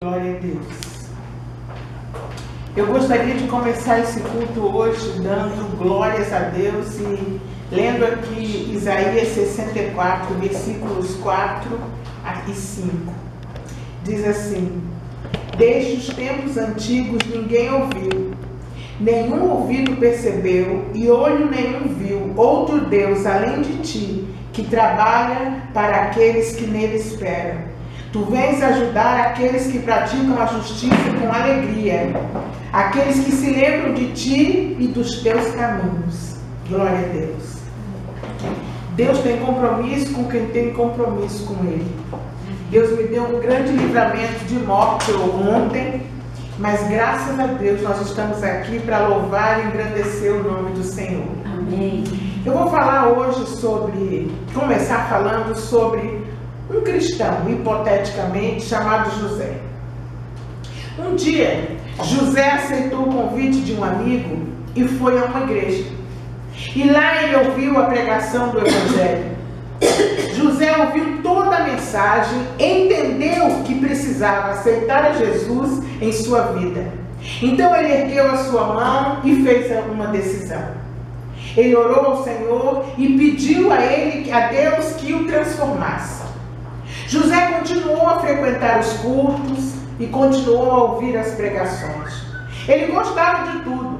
Glória a Deus. Eu gostaria de começar esse culto hoje dando glórias a Deus e lendo aqui Isaías 64, versículos 4 e 5. Diz assim: desde os tempos antigos ninguém ouviu, nenhum ouvido percebeu e olho nenhum viu outro Deus além de ti, que trabalha para aqueles que nele esperam. Tu vens ajudar aqueles que praticam a justiça com alegria, aqueles que se lembram de ti e dos teus caminhos. Glória a Deus. Deus tem compromisso com quem tem compromisso com Ele. Deus me deu um grande livramento de morte ontem, mas graças a Deus nós estamos aqui para louvar e engrandecer o nome do Senhor. Amém. Eu vou falar hoje começar falando sobre um cristão, hipoteticamente, chamado José. Um dia, José aceitou o convite de um amigo e foi a uma igreja. E lá ele ouviu a pregação do Evangelho. José ouviu toda a mensagem, entendeu que precisava aceitar a Jesus em sua vida. Então ele ergueu a sua mão e fez uma decisão. Ele orou ao Senhor e pediu a Deus que o transformasse. José continuou a frequentar os cultos e continuou a ouvir as pregações. Ele gostava de tudo.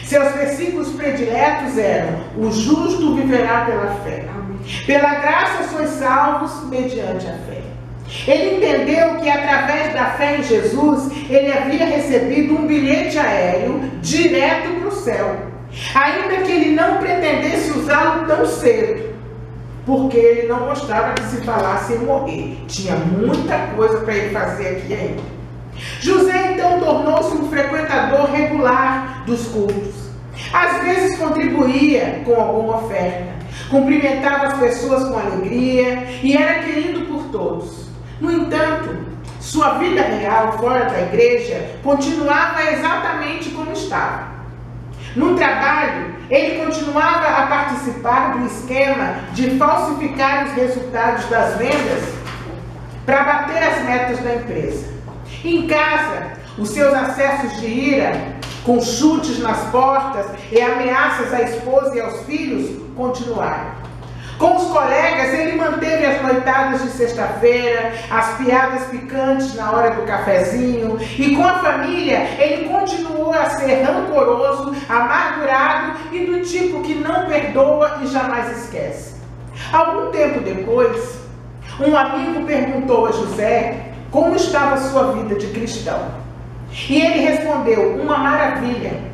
Seus versículos prediletos eram: o justo viverá pela fé. Pela graça sois salvos mediante a fé. Ele entendeu que através da fé em Jesus, ele havia recebido um bilhete aéreo direto para o céu. Ainda que ele não pretendesse usá-lo tão cedo, porque ele não gostava que se falasse em morrer. Tinha muita coisa para ele fazer aqui ainda. José então tornou-se um frequentador regular dos cultos. Às vezes contribuía com alguma oferta, cumprimentava as pessoas com alegria e era querido por todos. No entanto, sua vida real fora da igreja continuava exatamente como estava. No trabalho, ele continuava a participar do esquema de falsificar os resultados das vendas para bater as metas da empresa. Em casa, os seus acessos de ira, com chutes nas portas e ameaças à esposa e aos filhos, continuaram. Com os colegas, ele manteve as noitadas de sexta-feira, as piadas picantes na hora do cafezinho, e com a família, ele continuou a ser rancoroso, amargurado e do tipo que não perdoa e jamais esquece. Algum tempo depois, um amigo perguntou a José como estava a sua vida de cristão. E ele respondeu: uma maravilha.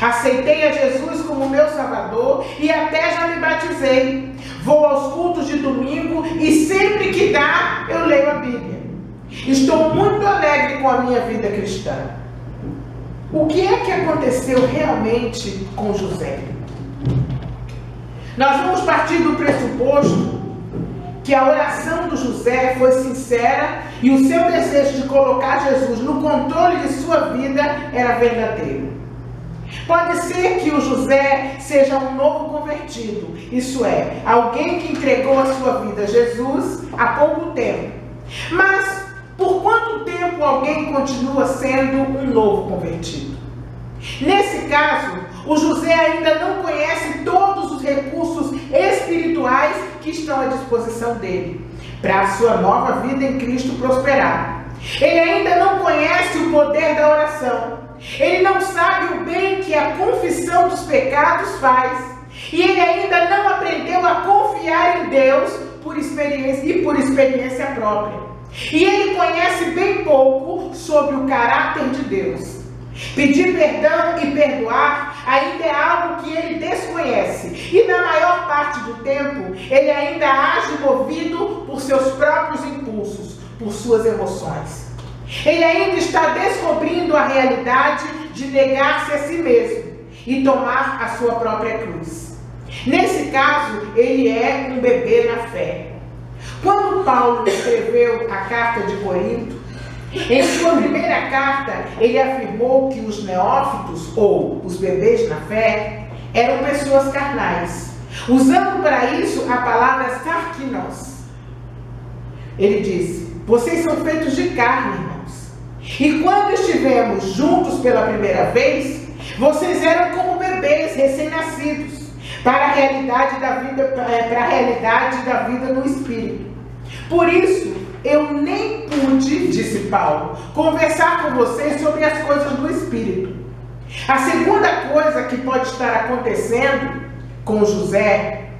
Aceitei a Jesus como meu Salvador e até já me batizei. Vou aos cultos de domingo e sempre que dá, eu leio a Bíblia. Estou muito alegre com a minha vida cristã. O que é que aconteceu realmente com José? Nós vamos partir do pressuposto que a oração do José foi sincera e o seu desejo de colocar Jesus no controle de sua vida era verdadeiro. Pode ser que o José seja um novo convertido, isso é, alguém que entregou a sua vida a Jesus há pouco tempo. Mas por quanto tempo alguém continua sendo um novo convertido? Nesse caso, o José ainda não conhece todos os recursos espirituais que estão à disposição dele para a sua nova vida em Cristo prosperar. Ele ainda não conhece o poder da oração. Ele não sabe o bem que a confissão dos pecados faz. E ele ainda não aprendeu a confiar em Deus por experiência própria. E ele conhece bem pouco sobre o caráter de Deus. Pedir perdão e perdoar ainda é algo que ele desconhece. E na maior parte do tempo, ele ainda age movido por seus próprios impulsos, por suas emoções. Ele ainda está descobrindo a realidade de negar-se a si mesmo e tomar a sua própria cruz. Nesse caso, ele é um bebê na fé. Quando Paulo escreveu a carta de Corinto, em sua primeira carta, ele afirmou que os neófitos, ou os bebês na fé, eram pessoas carnais, usando para isso a palavra sarkinos. Ele disse: vocês são feitos de carne, irmãos. E quando estivemos juntos pela primeira vez, vocês eram como bebês recém-nascidos para a realidade da vida no Espírito. Por isso, eu nem pude, disse Paulo, conversar com vocês sobre as coisas do Espírito. A segunda coisa que pode estar acontecendo com José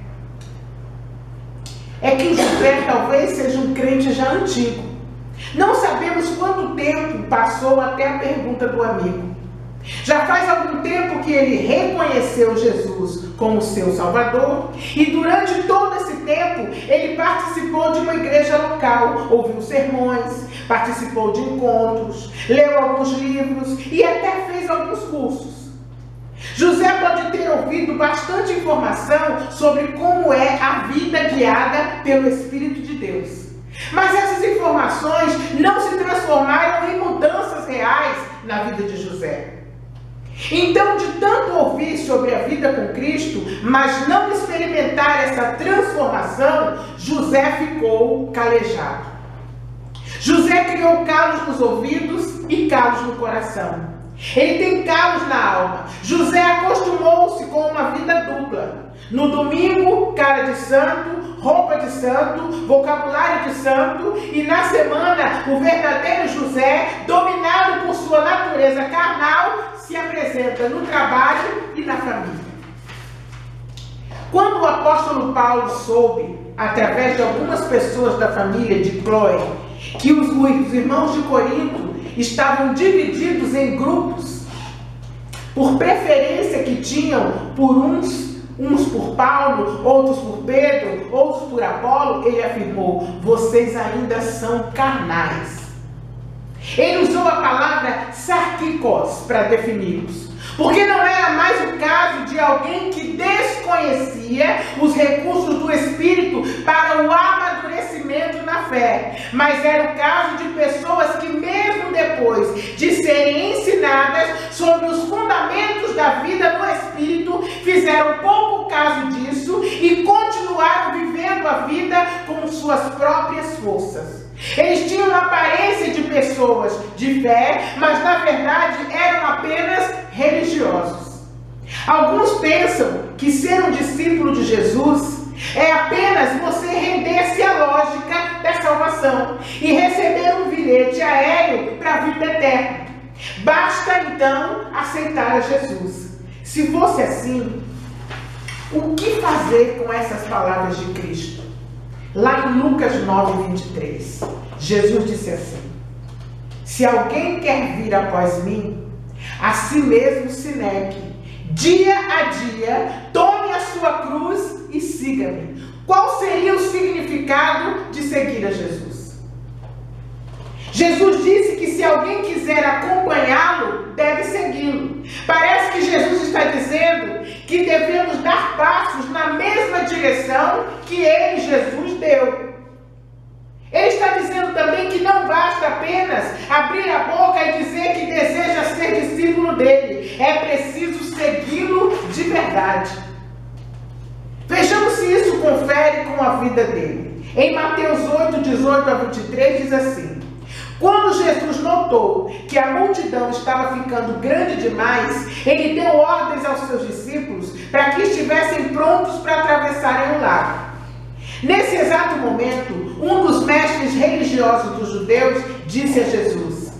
é que o José talvez seja um crente já antigo. Não sabemos quanto tempo passou até a pergunta do amigo. Já faz algum tempo que ele reconheceu Jesus como seu Salvador e durante todo esse tempo ele participou de uma igreja local, ouviu sermões, participou de encontros, leu alguns livros e até fez alguns cursos. José pode ter ouvido bastante informação sobre como é a vida guiada pelo Espírito de Deus. Mas essas informações não se transformaram em mudanças reais na vida de José. Então, de tanto ouvir sobre a vida com Cristo, mas não experimentar essa transformação, José ficou calejado. José criou calos nos ouvidos e calos no coração. Ele tem calos na alma. José acostumou-se com uma vida dupla. No domingo, cara de santo, roupa de santo, vocabulário de santo, e na semana, o verdadeiro José, dominado por sua natureza carnal, se apresenta no trabalho e na família. Quando o apóstolo Paulo soube, através de algumas pessoas da família de Cloé, que os irmãos de Corinto estavam divididos em grupos, por preferência que tinham por uns por Paulo, outros por Pedro, outros por Apolo, ele afirmou: vocês ainda são carnais. Ele usou a palavra sarkikos para defini-los, porque não era mais o caso de alguém que desconhecia os recursos do Espírito para o amadurecimento na fé, mas era o caso de pessoas que, mesmo depois de serem ensinadas sobre os fundamentos da vida no Espírito, fizeram pouco caso disso e continuaram vivendo a vida com suas próprias forças. Eles tinham a aparência de pessoas de fé, mas na verdade eram apenas religiosos. Alguns pensam que ser um discípulo de Jesus é apenas você render-se à lógica da salvação e receber um bilhete aéreo para a vida eterna. Basta então aceitar a Jesus. Se fosse assim, o que fazer com essas palavras de Cristo? Lá em Lucas 9:23, Jesus disse assim: se alguém quer vir após mim, a si mesmo se negue, dia a dia, tome a sua cruz e siga-me. Qual seria o significado de seguir a Jesus? Jesus disse que se alguém quiser acompanhá-lo, deve segui-lo. Parece que Jesus está dizendo que devemos dar passos na mesma direção que ele, Jesus, deu. Ele está dizendo também que não basta apenas abrir a boca e dizer que deseja ser discípulo dele. É preciso segui-lo de verdade. Vejamos se isso confere com a vida dele. Em Mateus 8:18-23 diz assim: quando Jesus notou que a multidão estava ficando grande demais, ele deu ordens aos seus discípulos para que estivessem prontos para atravessarem o lago. Nesse exato momento, um dos mestres religiosos dos judeus disse a Jesus: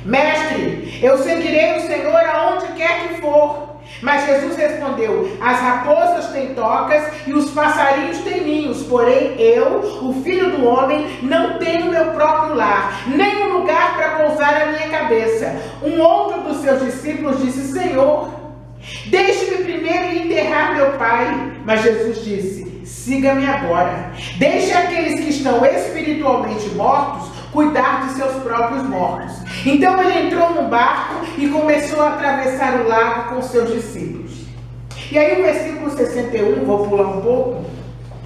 mestre, eu seguirei o Senhor aonde quer que for. Mas Jesus respondeu: as raposas têm tocas e os passarinhos têm ninhos, porém eu, o Filho do Homem, não tenho meu próprio lar, nem um lugar para pousar a minha cabeça. Um outro dos seus discípulos disse: Senhor, deixe-me primeiro enterrar meu pai. Mas Jesus disse: siga-me agora. Deixe aqueles que estão espiritualmente mortos cuidar de seus próprios mortos. Então ele entrou no barco e começou a atravessar o lago com seus discípulos. E aí o versículo 61, vou pular um pouco,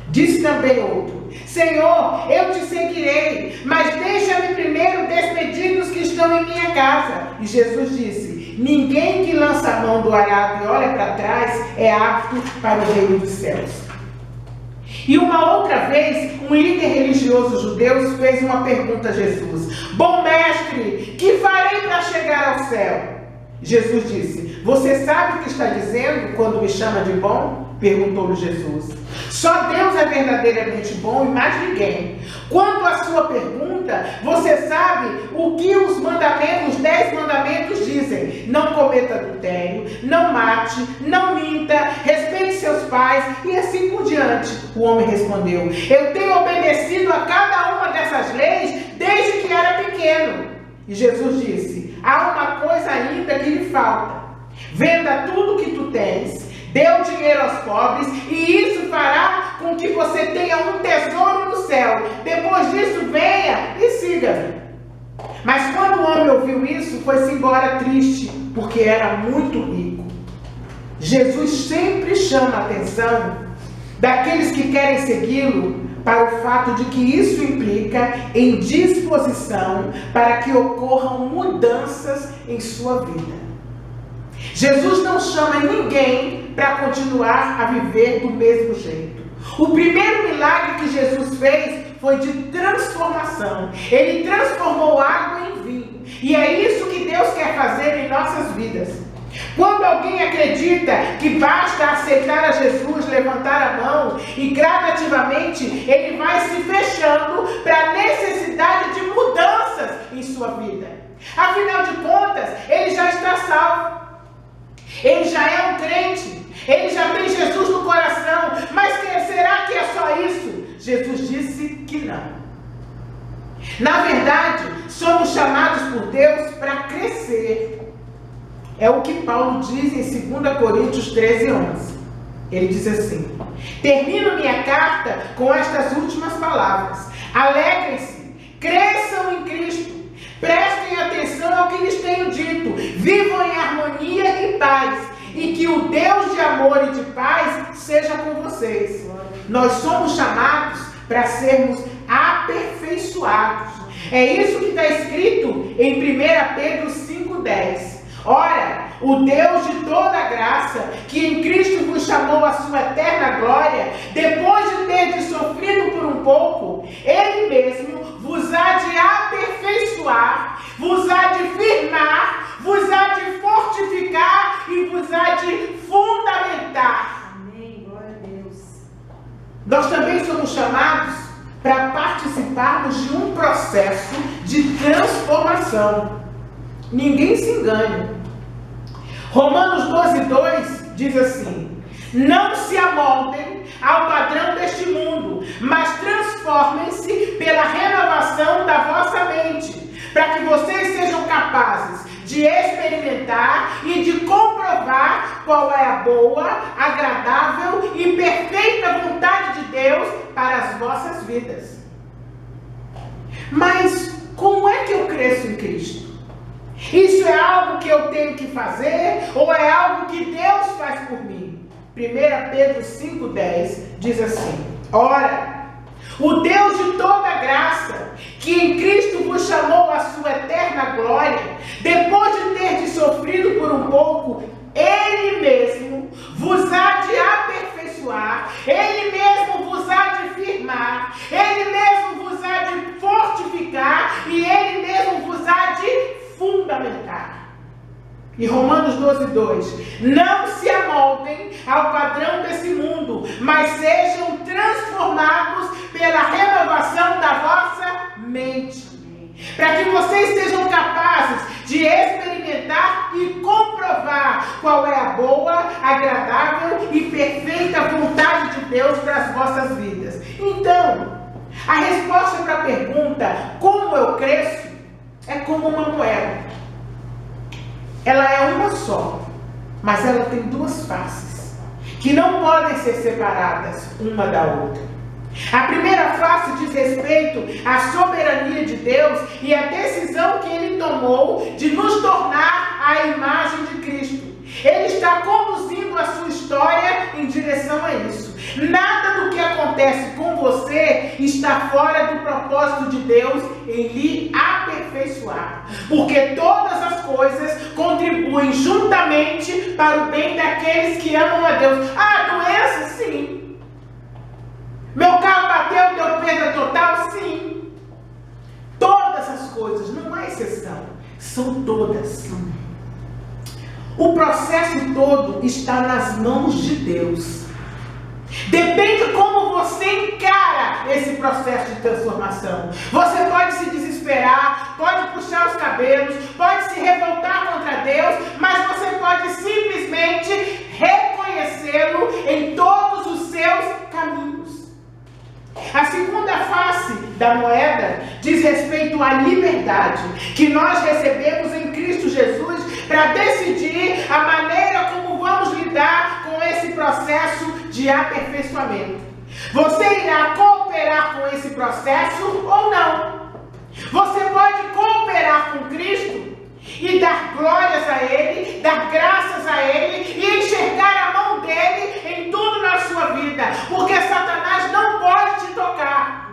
disse também outro: Senhor, eu te seguirei, mas deixa-me primeiro despedir dos que estão em minha casa. E Jesus disse: ninguém que lança a mão do arado e olha para trás é apto para o reino dos céus. E uma outra vez, um líder religioso judeu fez uma pergunta a Jesus: Bom mestre, que farei para chegar ao céu? Jesus disse: Você sabe o que está dizendo quando me chama de bom? Perguntou-lhe Jesus. Só Deus é verdadeiramente bom e mais ninguém. Quanto à sua pergunta, você sabe o que os 10 mandamentos dizem: não cometa adultério, não mate, não minta, respeite seus pais e assim por diante. O homem respondeu: Eu tenho obedecido a cada uma dessas leis desde que era pequeno. E Jesus disse: Há uma coisa ainda que lhe falta. Venda tudo que tu tens, dê o dinheiro aos pobres, e isso fará com que você tenha um tesouro no céu. Depois disso, venha e siga-me. Mas quando o homem ouviu isso, foi-se embora triste, porque era muito rico. Jesus sempre chama a atenção daqueles que querem segui-lo para o fato de que isso implica em disposição para que ocorram mudanças em sua vida. Jesus não chama ninguém para continuar a viver do mesmo jeito. O primeiro milagre que Jesus fez foi de transformação. Ele transformou água em vinho. E é isso que Deus quer fazer em nossas vidas. Quando alguém acredita que basta aceitar a Jesus, levantar a mão e gradativamente ele vai se fechando para a necessidade de mudanças em sua vida. Afinal de contas, ele já está salvo. Ele já é um crente, ele já tem Jesus no coração, mas será que é só isso? Jesus disse que não. Na verdade, somos chamados por Deus para crescer. É o que Paulo diz em 2 Coríntios 13:11. Ele diz assim: termino minha carta com estas últimas palavras. Alegrem-se, cresçam em Cristo. Prestem atenção ao que lhes tenho dito. Vivam em harmonia e paz. E que o Deus de amor e de paz seja com vocês. Nós somos chamados para sermos aperfeiçoados. É isso que está escrito em 1 Pedro 5:10. Ora, o Deus de toda graça, que em Cristo vos chamou à sua eterna glória, depois de ter sofrido por um pouco, Ele mesmo vos há de aperfeiçoar, vos há de firmar, vos há de fortificar e vos há de fundamentar. Amém, glória a Deus. Nós também somos chamados para participarmos de um processo de transformação. Ninguém se engane. Romanos 12:2 diz assim: não se amoldem ao padrão deste mundo, mas transformem-se pela renovação da vossa mente, para que vocês sejam capazes de experimentar e de comprovar qual é a boa, agradável e perfeita vontade de Deus para as vossas vidas. Mas como é que eu cresço em Cristo? Isso é algo que eu tenho que fazer ou é algo que Deus faz por mim? 1 Pedro 5:10 diz assim: ora, o Deus de toda graça, que em Cristo vos chamou à sua eterna glória, depois de ter sofrido por um pouco, Ele mesmo vos há de aperfeiçoar, Ele mesmo vos há de firmar, Ele mesmo vos há de fortificar e Ele mesmo vos há de fundamentar. E Romanos 12:2: não se amoldem ao padrão desse mundo, mas sejam transformados pela renovação da vossa mente, para que vocês sejam capazes de experimentar e comprovar qual é a boa, agradável e perfeita vontade de Deus para as vossas vidas. Então, a resposta para a pergunta como eu cresço é como uma moeda. Ela é uma só, mas ela tem duas faces, que não podem ser separadas uma da outra. A primeira face diz respeito à soberania de Deus e à decisão que Ele tomou de nos tornar a imagem de Cristo. Ele está conduzindo a sua história em direção a isso. Nada do que acontece com você está fora do propósito de Deus em lhe aperfeiçoar. Porque todas as coisas contribuem juntamente para o bem daqueles que amam a Deus. Ah, doença, sim. exceção, são todas. O processo todo está nas mãos de Deus. Depende como você encara esse processo de transformação. Você pode se desesperar, pode puxar os cabelos, pode se revoltar contra Deus, mas você pode simplesmente reconhecê-lo em todos os seus caminhos. A segunda face da moeda diz respeito à liberdade que nós recebemos em Cristo Jesus para decidir a maneira como vamos lidar com esse processo de aperfeiçoamento. Você irá cooperar com esse processo ou não? Você pode cooperar com Cristo e dar glórias a Ele, dar graças a Ele e enxergar a mão dEle em tudo na sua vida, porque Satanás não pode te tocar.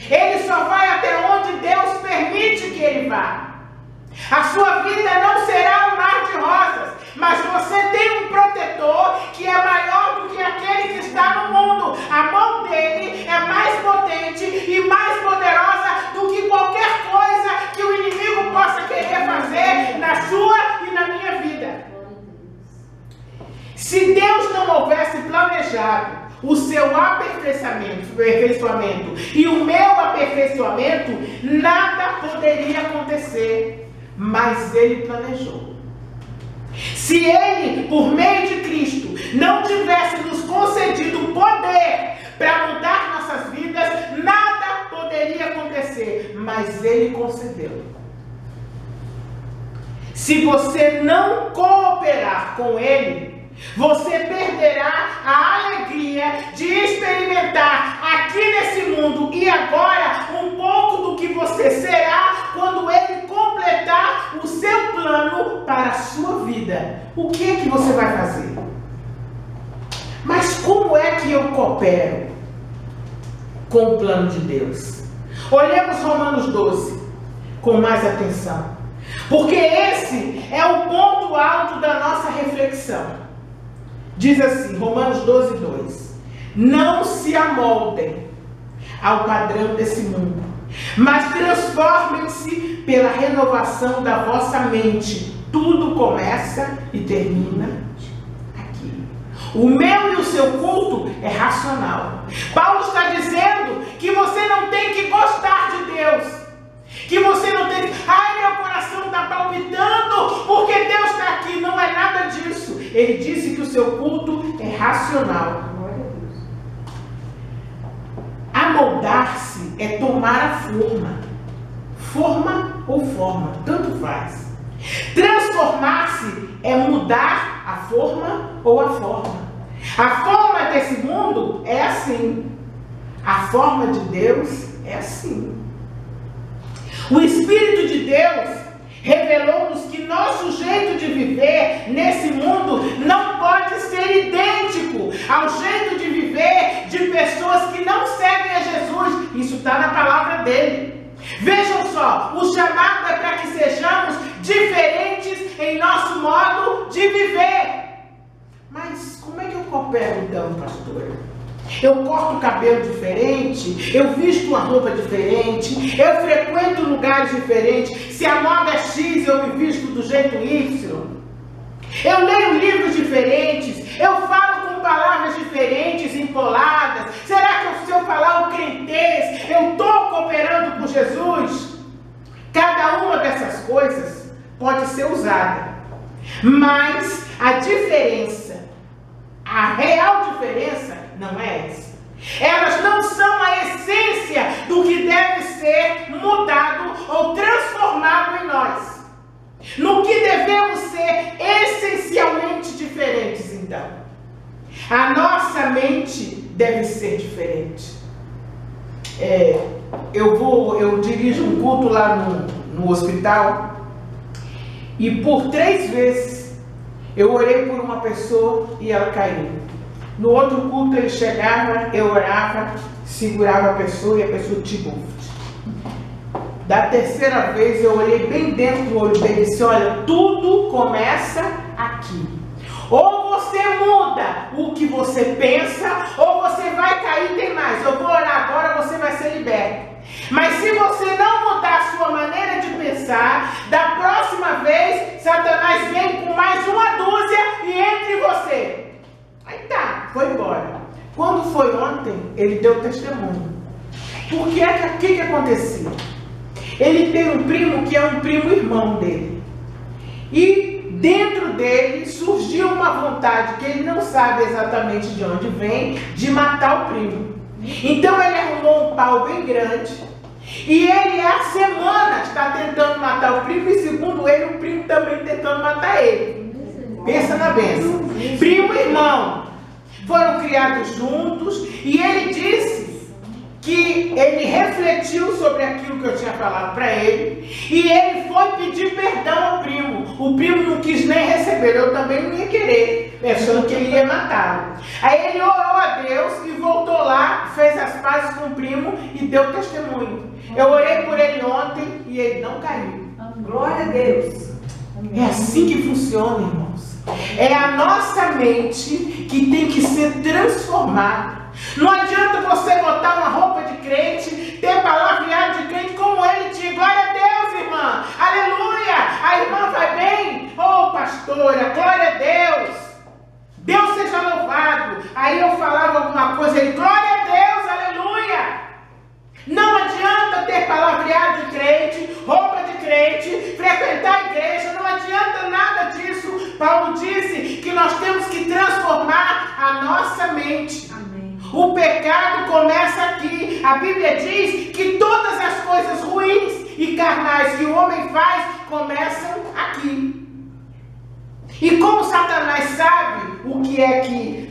Ele só vai até onde Deus permite que ele vá. A sua vida não será um mar de rosas, mas você tem um protetor que é maior do que aquele que está no mundo. A mão dele é mais potente e mais poderosa do que qualquer coisa que o inimigo possa querer fazer na sua e na minha vida. Se Deus não houvesse planejado o seu aperfeiçoamento e o meu aperfeiçoamento, nada poderia acontecer. Mas Ele planejou. Se Ele, por meio de Cristo, não tivesse nos concedido poder para mudar nossas vidas, nada poderia acontecer. Mas Ele concedeu. Se você não cooperar com Ele, você perderá a alegria de experimentar aqui nesse mundo e agora um pouco do que você será quando Ele completar o seu plano para a sua vida. O que é que você vai fazer? Mas como é que eu coopero com o plano de Deus? Olhemos Romanos 12 com mais atenção, porque esse é o ponto alto da nossa reflexão. Diz assim, Romanos 12, 2: não se amoldem ao padrão desse mundo, mas transformem-se pela renovação da vossa mente. Tudo começa e termina aqui. O meu e o seu culto é racional. Paulo está dizendo que você não tem que gostar de Deus, que você não tem que, ai, meu coração está palpitando porque Deus está aqui. Não é nada disso. Ele disse que o seu culto é racional. Amoldar-se é tomar a forma. Forma ou forma, tanto faz. Transformar-se é mudar a forma ou a forma. A forma desse mundo é assim. A forma de Deus é assim. O Espírito de Deus revelou-nos que nosso jeito de viver nesse mundo não pode ser idêntico ao jeito de viver de pessoas que não seguem a Jesus. Isso está na palavra dele. Vejam só, o chamado é para que sejamos diferentes em nosso modo de viver. Mas como é que eu coopero então, pastora? Eu corto o cabelo diferente, eu visto uma roupa diferente, eu frequento lugares diferentes. Se a moda é X, eu me visto do jeito Y. Eu leio livros diferentes, eu falo com palavras diferentes, empoladas. Será que se eu falar o crentez, eu estou cooperando com Jesus? Cada uma dessas coisas pode ser usada, mas a diferença, a real diferença, não é essa. Elas não são a essência do que deve ser mudado ou transformado em nós. No que devemos ser essencialmente diferentes, então. A nossa mente deve ser diferente. Eu dirijo um culto lá no hospital e por 3 vezes eu orei por uma pessoa e ela caiu. No outro culto ele chegava, eu orava, segurava a pessoa e a pessoa tibufte. Da terceira vez eu olhei bem dentro do olho dele e disse: olha, tudo começa aqui. Ou você muda o que você pensa, ou você vai cair. Tem mais, eu vou orar agora, você vai ser liberto. Mas se você não mudar a sua maneira de pensar, descansar. Da próxima vez, Satanás vem com mais uma dúzia e entre você. Aí tá, foi embora. Quando foi ontem, ele deu testemunho. Porque o que acontecia? Ele tem um primo que é um primo irmão dele. E dentro dele surgiu uma vontade, que ele não sabe exatamente de onde vem, de matar o primo. Então ele arrumou um pau bem grande. E ele há semanas está tentando matar o primo. E segundo ele, o primo também tentando matar ele. Pensa na bênção. Primo e irmão foram criados juntos. E ele disse que ele refletiu sobre aquilo que eu tinha falado para ele, e ele foi pedir perdão ao primo. O primo não quis nem receber, eu também não ia querer, pensando que ele ia matá-lo. Aí ele orou a Deus e voltou lá, fez as pazes com o primo e deu testemunho. Eu orei por ele ontem e ele não caiu. Glória a Deus. É assim que funciona, irmãos. É a nossa mente que tem que ser transformada. Não adianta você botar uma roupa de crente, ter palavreado de crente como ele tinha. Glória a Deus, irmã. Aleluia. A irmã vai bem. Oh, pastora, glória a Deus. Deus seja louvado. Aí eu falava alguma coisa, ele, glória a Deus, aleluia. Não adianta ter palavreado de crente, roupa de crente, frequentar a igreja, não adianta nada disso. Paulo disse que nós temos que transformar a nossa mente. O pecado começa aqui. A Bíblia diz que todas as coisas ruins e carnais que o homem faz começam aqui. E como Satanás sabe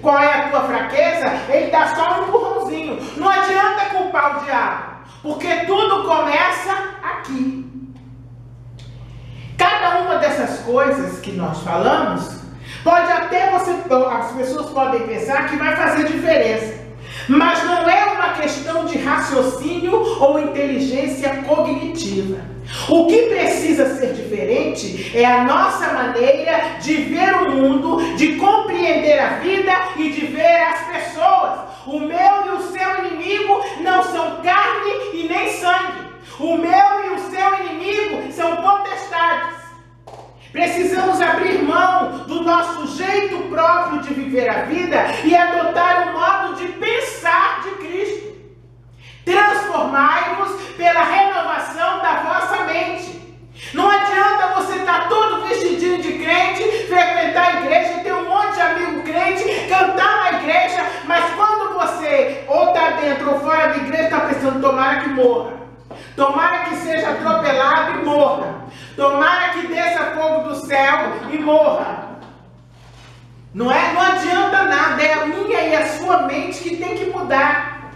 qual é a tua fraqueza, ele dá só um empurrãozinho. Não adianta culpar o diabo, porque tudo começa aqui. Cada uma dessas coisas que nós falamos, as pessoas podem pensar que vai fazer diferença. Mas não é uma questão de raciocínio ou inteligência cognitiva. O que precisa ser diferente é a nossa maneira de ver o mundo, de compreender a vida e de ver as pessoas. O meu e o seu inimigo não são carne e nem sangue. O meu e o seu inimigo são potestades. Precisamos abrir mão do nosso jeito próprio de viver a vida e adotar o modo de pensar de Cristo. Transformai-vos pela renovação da vossa mente. Não adianta você estar todo vestidinho de crente, frequentar a igreja, ter um monte de amigo crente, cantar na igreja, mas quando você ou está dentro ou fora da igreja, está pensando, tomara que morra. Tomara que seja atropelado e morra. Tomara que desça fogo do céu e morra. Não adianta nada, é a minha e a sua mente que tem que mudar.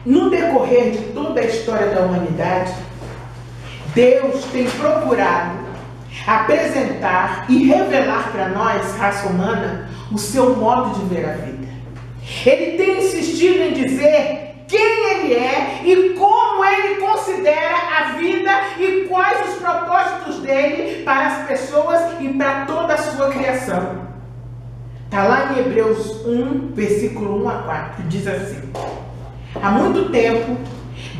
No decorrer de toda a história da humanidade, Deus tem procurado apresentar e revelar para nós, raça humana, o seu modo de ver a vida. Ele tem insistido em dizer quem ele é e como ele considera a vida e quais os propósitos dele para as pessoas e para toda a sua criação. Está lá em Hebreus 1, versículo 1 a 4, diz assim: há muito tempo,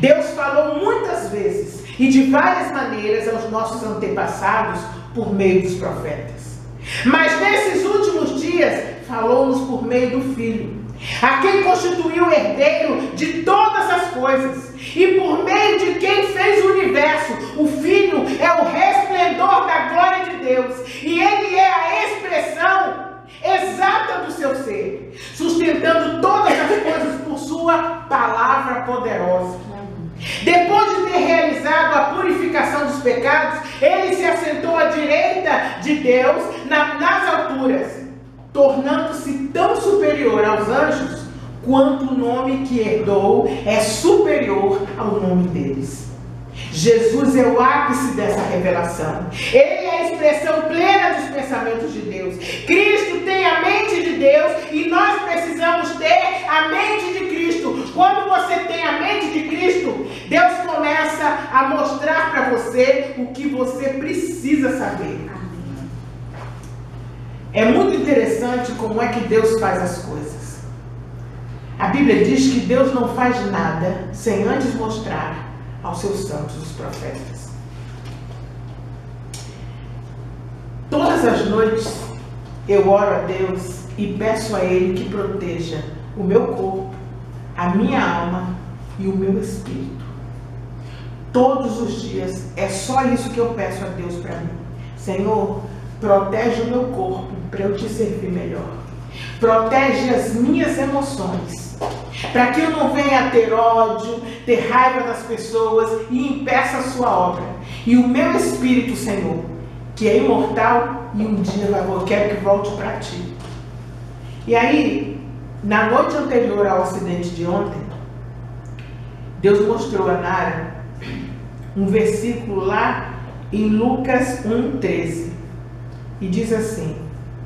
Deus falou muitas vezes e de várias maneiras aos nossos antepassados por meio dos profetas. Mas nesses últimos dias, falou-nos por meio do Filho, a quem constituiu o herdeiro de todas as coisas, e por meio de quem fez o universo. O Filho é o resplendor da glória de Deus, e ele é a expressão exata do seu ser, sustentando todas as coisas por sua palavra poderosa. Depois de ter realizado a purificação dos pecados, ele se assentou à direita de Deus nas alturas, tornando-se tão superior aos anjos quanto o nome que herdou é superior ao nome deles. Jesus é o ápice dessa revelação. Ele é a expressão plena dos pensamentos de Deus. Cristo tem a mente de Deus e nós precisamos ter a mente de Cristo. Quando você tem a mente de Cristo, Deus começa a mostrar para você o que você precisa saber. É muito interessante como é que Deus faz as coisas. A Bíblia diz que Deus não faz nada sem antes mostrar aos seus santos, os profetas. Todas as noites eu oro a Deus e peço a Ele que proteja o meu corpo, a minha alma e o meu espírito. Todos os dias é só isso que eu peço a Deus para mim. Senhor, protege o meu corpo para eu te servir melhor. Protege as minhas emoções, para que eu não venha a ter ódio, ter raiva das pessoas e impeça a sua obra. E o meu espírito, Senhor, que é imortal e um dia eu quero que volte para ti. E aí, na noite anterior ao acidente de ontem, Deus mostrou a Nara um versículo lá em Lucas 1,13 e diz assim: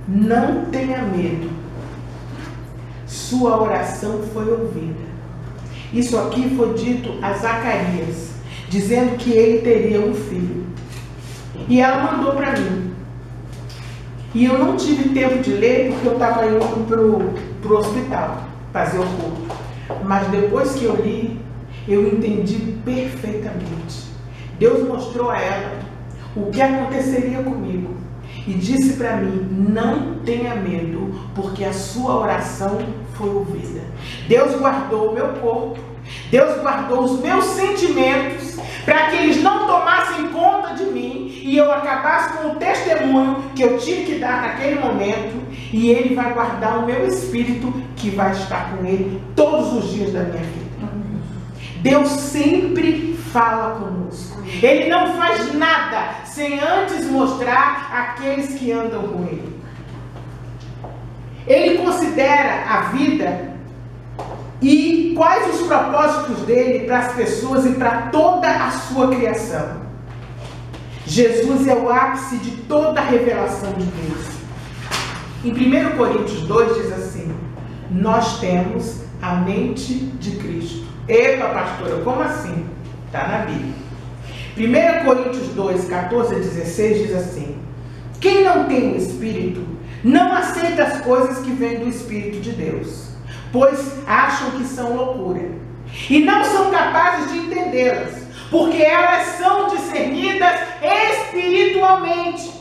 não tenha medo, sua oração foi ouvida. Isso aqui foi dito a Zacarias, dizendo que ele teria um filho. E ela mandou para mim. E eu não tive tempo de ler porque eu estava indo para o hospital fazer o culto. Mas depois que eu li, eu entendi perfeitamente. Deus mostrou a ela o que aconteceria comigo e disse para mim: não tenha medo, porque a sua oração foi ouvida. Deus guardou o meu corpo, Deus guardou os meus sentimentos, para que eles não tomassem conta de mim e eu acabasse com o testemunho que eu tive que dar naquele momento. E Ele vai guardar o meu espírito, que vai estar com Ele todos os dias da minha vida. Deus sempre fala conosco. Ele não faz nada sem antes mostrar aqueles que andam com Ele. Ele considera a vida e quais os propósitos dele para as pessoas e para toda a sua criação. Jesus é o ápice de toda a revelação de Deus. Em 1 Coríntios 2 diz assim: nós temos a mente de Cristo. Epa, pastora, como assim? Está na Bíblia. 1 Coríntios 2, 14 a 16 diz assim: quem não tem o Espírito não aceita as coisas que vêm do Espírito de Deus, pois acham que são loucura, e não são capazes de entendê-las, porque elas são discernidas espiritualmente.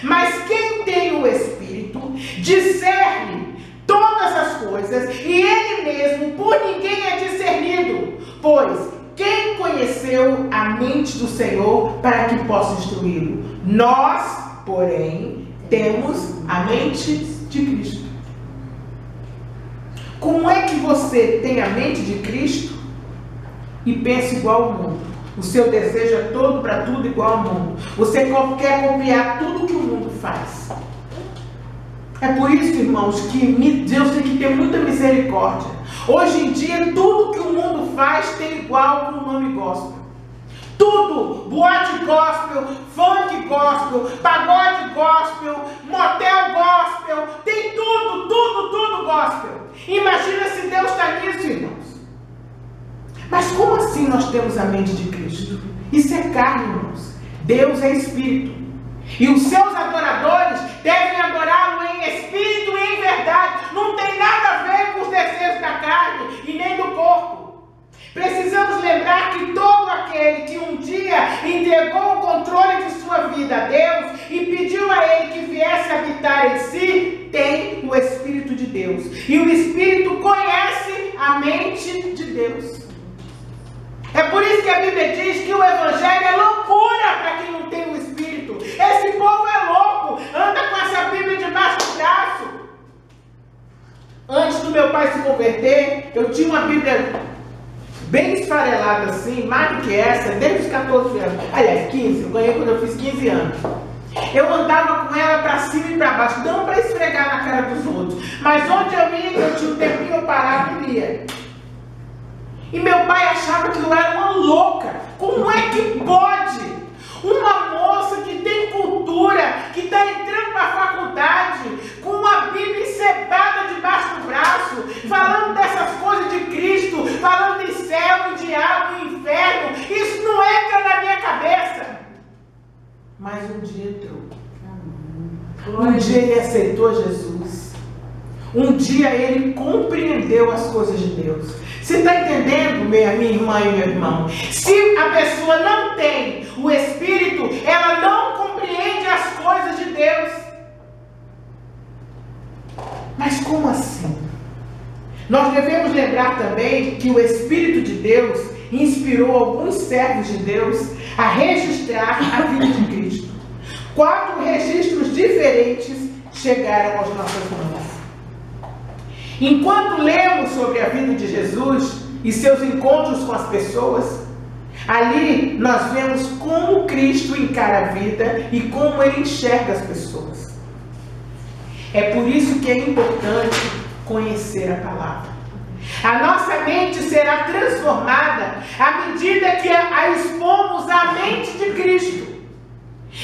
Mas quem tem o Espírito discerne todas as coisas, e ele mesmo por ninguém é discernido, pois quem conheceu a mente do Senhor para que possa instruí-lo? Nós, porém, temos a mente de Cristo. Como é que você tem a mente de Cristo e pensa igual ao mundo? O seu desejo é todo para tudo igual ao mundo. Você quer copiar tudo que o mundo faz. É por isso, irmãos, que Deus tem que ter muita misericórdia. Hoje em dia, tudo que o mundo faz tem igual com o nome gospel. Tudo, boate gospel, funk gospel, pagode gospel, motel gospel, tem tudo gospel. Imagina se Deus está nisso, irmãos. Mas como assim nós temos a mente de Cristo? Isso é carne, irmãos. Deus é Espírito. E os seus adoradores devem adorá-lo em Espírito e em verdade. Não tem nada a ver com os desejos da carne e nem do corpo. Precisamos lembrar que todo aquele que um dia entregou o controle de sua vida a Deus e pediu a Ele que viesse habitar em si, tem o Espírito de Deus. E o Espírito conhece a mente de Deus. É por isso que a Bíblia diz que o Evangelho é loucura para quem não tem o Espírito. Esse povo é louco, anda com essa Bíblia debaixo do braço. Antes do meu pai se converter, eu tinha uma Bíblia bem esfarelada assim, mais do que essa, desde os 14 anos. Aliás, 15, eu ganhei quando eu fiz 15 anos. Eu andava com ela para cima e para baixo, não para esfregar na cara dos outros, mas onde eu ia, eu tinha um tempinho, eu parava e lia. E meu pai achava que eu era uma louca. Como é que pode uma moça que tem cultura, que está entrando para a faculdade, com uma Bíblia encebada debaixo do braço, falando dessas coisas de Cristo, falando em céu, em diabo, em inferno? Isso não entra na minha cabeça. Mas um dia entrou. Um dia ele aceitou Jesus. um dia ele compreendeu as coisas de Deus. Você está entendendo, minha irmã e meu irmão? Se a pessoa não tem o Espírito, ela não compreende as coisas de Deus. Mas como assim? Nós devemos lembrar também que o Espírito de Deus inspirou alguns servos de Deus a registrar a vida de Cristo. 4 registros diferentes chegaram às nossas mãos. Enquanto lemos sobre a vida de Jesus e seus encontros com as pessoas, ali nós vemos como Cristo encara a vida e como ele enxerga as pessoas. É por isso que é importante conhecer a palavra. A nossa mente será transformada à medida que a expomos à mente de Cristo.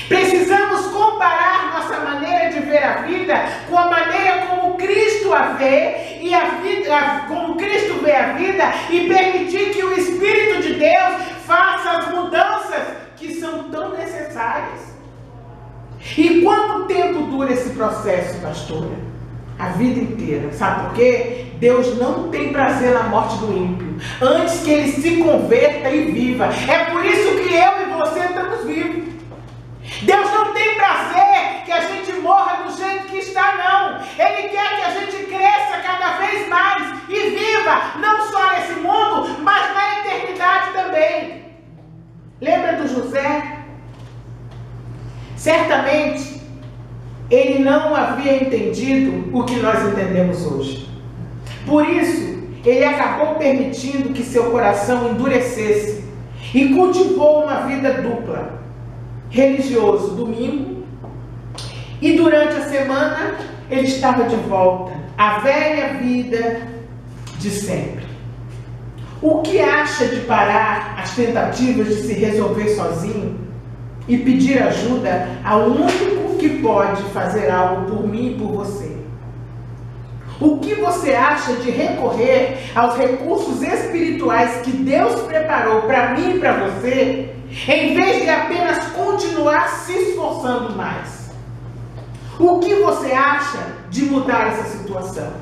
Precisamos comparar nossa maneira de ver a vida com a maneira como Cristo a vê, e a vida, como Cristo vê a vida, e permitir que o Espírito de Deus faça as mudanças que são tão necessárias. E quanto tempo dura esse processo, pastora? A vida inteira. Sabe por quê? Deus não tem prazer na morte do ímpio, antes que ele se converta e viva. É por isso que eu e você estamos vivos. Deus não tem prazer que a gente morra do jeito que está, não. Ele quer que a gente cresça cada vez mais e viva, não só nesse mundo, mas na eternidade também. Lembra do José? Certamente, ele não havia entendido o que nós entendemos hoje. Por isso, ele acabou permitindo que seu coração endurecesse e cultivou uma vida dupla. Religioso domingo, e durante a semana ele estava de volta à velha vida de sempre. O que acha de parar as tentativas de se resolver sozinho e pedir ajuda ao único que pode fazer algo por mim e por você? O que você acha de recorrer aos recursos espirituais que Deus preparou para mim e para você, em vez de apenas continuar se esforçando mais? O que você acha de mudar essa situação?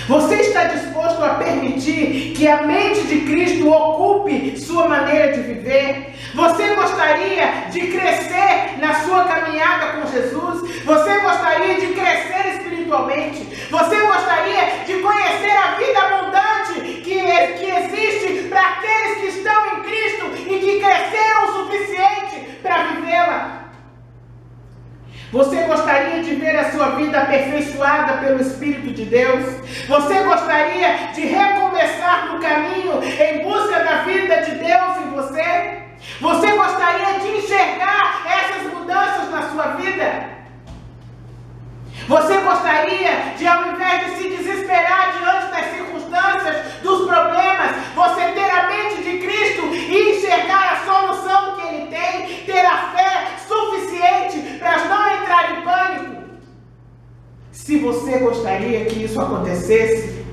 Você está disposto a permitir que a mente de Cristo ocupe sua maneira de viver? Você gostaria de crescer na sua caminhada com Jesus? Você gostaria de crescer espiritualmente? Você gostaria de conhecer a vida abundante que existe para aqueles que estão em Cristo e que cresceram o suficiente para vivê-la? Você gostaria de ver a sua vida aperfeiçoada pelo Espírito de Deus? Você gostaria de recomeçar no caminho em busca da vida de Deus em você? Você gostaria de enxergar essas mudanças na sua vida? Você gostaria de, ao invés de se desesperar diante das circunstâncias, dos problemas, você ter a mente de Cristo e enxergar a solução que Ele tem, ter a fé suficiente para não entrar em pânico? Se você gostaria que isso acontecesse,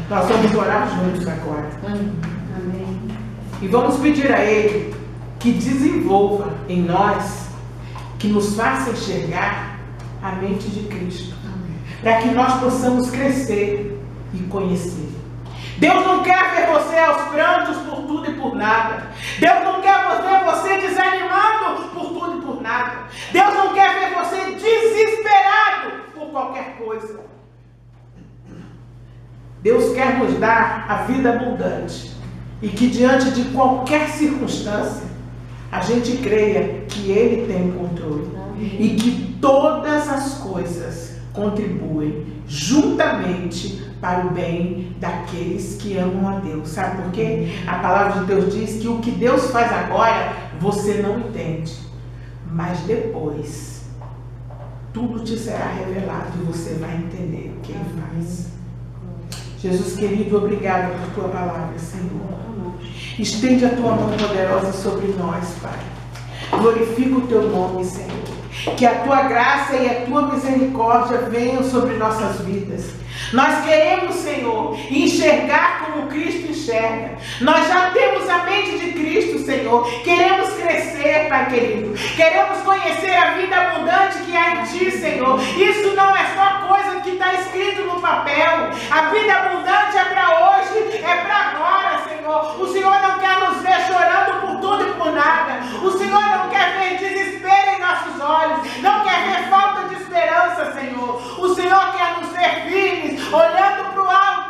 nós vamos orar juntos agora. Amém. E vamos pedir a Ele que desenvolva em nós, que nos faça enxergar a mente de Cristo, para que nós possamos crescer e conhecer. Deus não quer ver você aos prantos por tudo e por nada. Deus não quer ver você desanimando por tudo e por nada. Deus não quer ver você desesperado por qualquer coisa. Deus quer nos dar a vida abundante e que diante de qualquer circunstância a gente creia que Ele tem o controle. E que todas as coisas contribuem juntamente para o bem daqueles que amam a Deus. Sabe por quê? A palavra de Deus diz que o que Deus faz agora, você não entende. Mas depois, tudo te será revelado e você vai entender o que Ele faz. Jesus querido, obrigado por Tua palavra, Senhor. Estende a Tua mão poderosa sobre nós, Pai. Glorifica o Teu nome, Senhor. Que a Tua graça e a Tua misericórdia venham sobre nossas vidas. Nós queremos, Senhor, enxergar como Cristo enxerga. Nós já temos a mente de Cristo, Senhor. Queremos crescer, Pai querido. Queremos conhecer a vida abundante que há em Ti, Senhor. Isso não é só coisa que está escrito no papel. A vida abundante é para hoje, é para agora, Senhor. O Senhor não quer nos ver chorando por tudo e por nada. O Senhor não quer ver desespero em nossos olhos, não quer ver falta de esperança, Senhor. O Senhor quer nos ver firmes, olhando para o alto.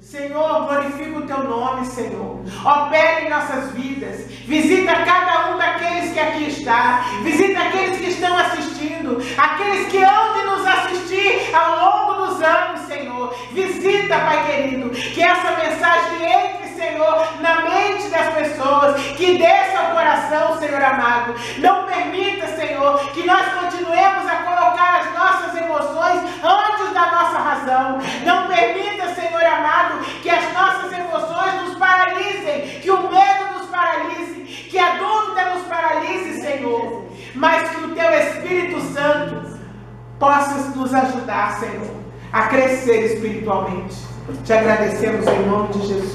Senhor, glorifica o teu nome, Senhor. Opera em nossas vidas. Visita cada um daqueles que aqui está. Visita aqueles que estão assistindo. Aqueles que hão de nos assistir ao longo dos anos, Senhor. Visita, Pai querido. Que essa mensagem entre, Senhor, na mente das pessoas. Que desça ao coração, Senhor amado. Não permita, Senhor, que nós continuemos a colocar as nossas emoções antes da nossa razão. Não permita, Senhor amado, que as nossas emoções nos paralisem, que o medo nos paralise, que a dúvida nos paralise, Senhor, mas que o Teu Espírito Santo possa nos ajudar, Senhor, a crescer espiritualmente. Te agradecemos em nome de Jesus.